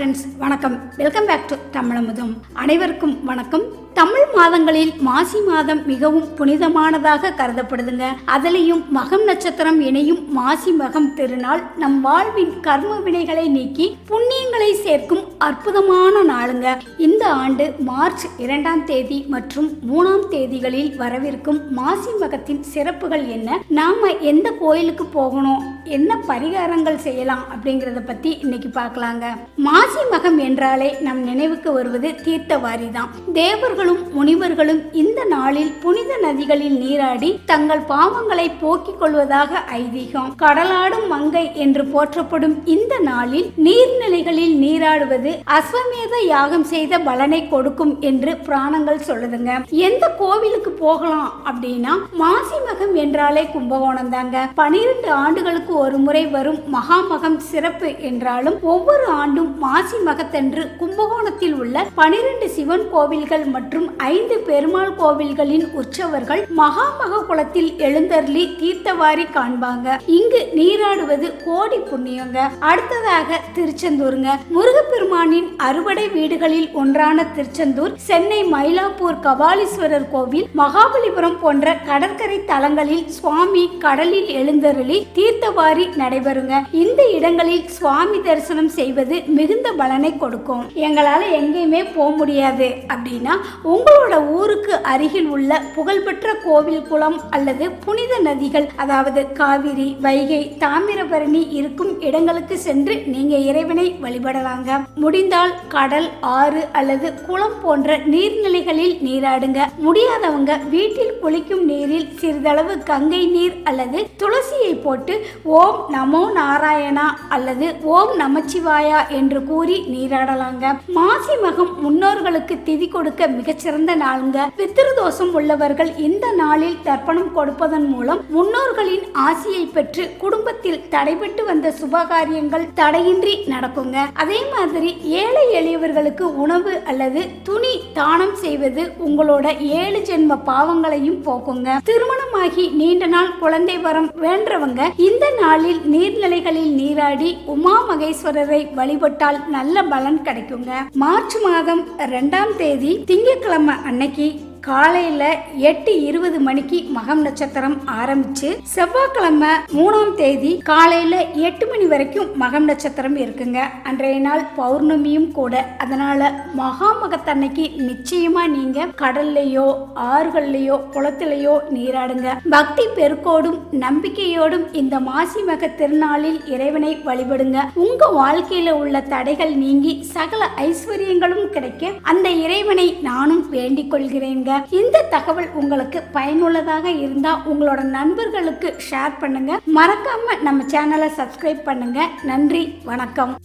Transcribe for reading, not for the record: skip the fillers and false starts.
Friends, வணக்கம். Welcome back to Tamizhamudham. அனைவருக்கும் வணக்கம். தமிழ் மாதங்களில் மாசி மாதம் மிகவும் புனிதமானதாக கருதப்படுதுங்க. அதிலையும் மகம் நட்சத்திரம் இணையும் மாசி மகம் திருநாள் நம் வாழ்வின் கர்ம வினைகளை நீக்கி புண்ணியங்களை சேர்க்கும் அற்புதமான நாளுங்க. இந்த ஆண்டு மார்ச் 2ஆம் தேதி மற்றும் 3ஆம் தேதிகளில் வரவிருக்கும் மாசி மகத்தின் சிறப்புகள் என்ன, நாம எந்த கோயிலுக்கு போகணும், என்ன பரிகாரங்கள் செய்யலாம் அப்படிங்கிறத பத்தி இன்னைக்கு பார்க்கலாங்க. மாசி மகம் என்றாலே நம் நினைவுக்கு வருவது தீர்த்தவாரி தான். தேவர்களும் முனிவர்களும் இந்த நாளில் புனித நதிகளில் நீராடி தங்கள் பாவங்களை போக்கிக் கொள்வதாக ஐதீகம். கடலாடும் மங்கை என்று போற்றப்படும் இந்த நாளில் நீர்நிலைகளில் நீராடுவது அஸ்வமேத யாகம் செய்த பலனை கொடுக்கும் என்று புராணங்கள் சொல்லுதுங்க. எந்த கோவிலுக்கு போகலாம் அப்படின்னா, மாசி மகம் என்றாலே கும்பகோணம் தாங்க. 12 ஆண்டுகளுக்கு ஒரு முறை வரும் மகாமகம் சிறப்பு என்றாலும் ஒவ்வொரு ஆண்டும் மாசி மகத்தன்று கும்பகோணத்தில் உள்ள 12 சிவன் கோவில்கள் மற்றும் 5 பெருமாள் கோவில்களின் உற்சவர்கள் மகாமக குளத்தில் எழுந்தருளி தீர்த்தவாரி காண்பாங்க. இங்கு நீராடுவது கோடி புண்ணியங்க. அடுத்ததாக திருச்செந்தூருங்க. முருகப்பெருமானின் அறுபடை வீடுகளில் ஒன்றான திருச்செந்தூர், சென்னை மயிலாப்பூர் கபாலீஸ்வரர் கோவில், மகாபலிபுரம் போன்ற கடற்கரை தலங்களில் சுவாமி கடலில் எழுந்தருளி தீர்த்தவாரி நடைபெறுங்க. இந்த இடங்களில் சுவாமி தரிசனம் செய்வது மிகுந்த பலனை கொடுக்கும். எங்களால எங்கேயுமே போக முடியாது அப்படின்னா, உங்களோட ஊருக்கு அருகில் உள்ள புகழ்பெற்ற கோவில், குளம் அல்லது புனித நதிகள், அதாவது காவிரி, வைகை, தாமிரபரணி இருக்கும் இடங்களுக்கு சென்று நீங்க இறைவனை வழிபடலாங்க. முடிந்தால் கடல், ஆறு அல்லது குளம் போன்ற நீர்நிலைகளில் நீராடுங்க. முடியாதவங்க வீட்டில் குளிக்கும் நீரில் சிறிதளவு கங்கை நீர் அல்லது துளசியை போட்டு ஓம் நமோ நாராயணா அல்லது ஓம் நமச்சிவாயா என்று கூறி நீராடலாங்க. மாசி மகம் முன்னோர்களுக்கு திதி கொடுக்க மிகச்சிறந்த நாளுங்க. பித்ருதோஷம் உள்ளவர்கள் இந்த நாளில் தர்ப்பணம் கொடுப்பதன் மூலம் முன்னோர்களின் ஆசியை பெற்று குடும்பத்தில் தடைபட்டு வந்த சுபகாரியங்கள் தடையின்றி நடக்குங்க. அதே மாதிரி ஏழை எளியவர்களுக்கு உணவு அல்லது துணி தானம் செய்வது உங்களோட 7 ஜென்ம பாவங்களையும் போக்குங்க. திருமணமாகி நீண்ட நாள் குழந்தை வரம் வேண்டவங்க இந்த நாளில் நீர்நிலைகளில் நீராடி உமா மகேஸ்வரரை வழிபட்டால் நல்ல பலன் கிடைக்குங்க. மார்ச் மாதம் 2ஆம் தேதி திங்கட்கிழமை அன்னைக்கு காலையில 8:20 மணிக்கு மகம் நட்சத்திரம் ஆரம்பிச்சு செவ்வாய்க்கிழமை 3ஆம் தேதி காலையில 8 மணி வரைக்கும் மகம் நட்சத்திரம் இருக்குங்க. அன்றைய நாள் பௌர்ணமியும் கூட. அதனால மகாமகத்தன்னைக்கு நிச்சயமா நீங்க கடல்லையோ ஆறுகள்லையோ குளத்திலையோ நீராடுங்க. பக்தி பெருக்கோடும் நம்பிக்கையோடும் இந்த மாசி மக திருநாளில் இறைவனை வழிபடுங்க. உங்க வாழ்க்கையில உள்ள தடைகள் நீங்கி சகல ஐஸ்வர்யங்களும் கிடைக்க அந்த இறைவனை நானும் வேண்டிக் கொள்கிறேன். இந்த தகவல் உங்களுக்கு பயனுள்ளதாக இருந்தா உங்களோட நண்பர்களுக்கு ஷேர் பண்ணுங்க. மறக்காம நம்ம சேனலை சப்ஸ்கிரைப் பண்ணுங்க. நன்றி, வணக்கம்.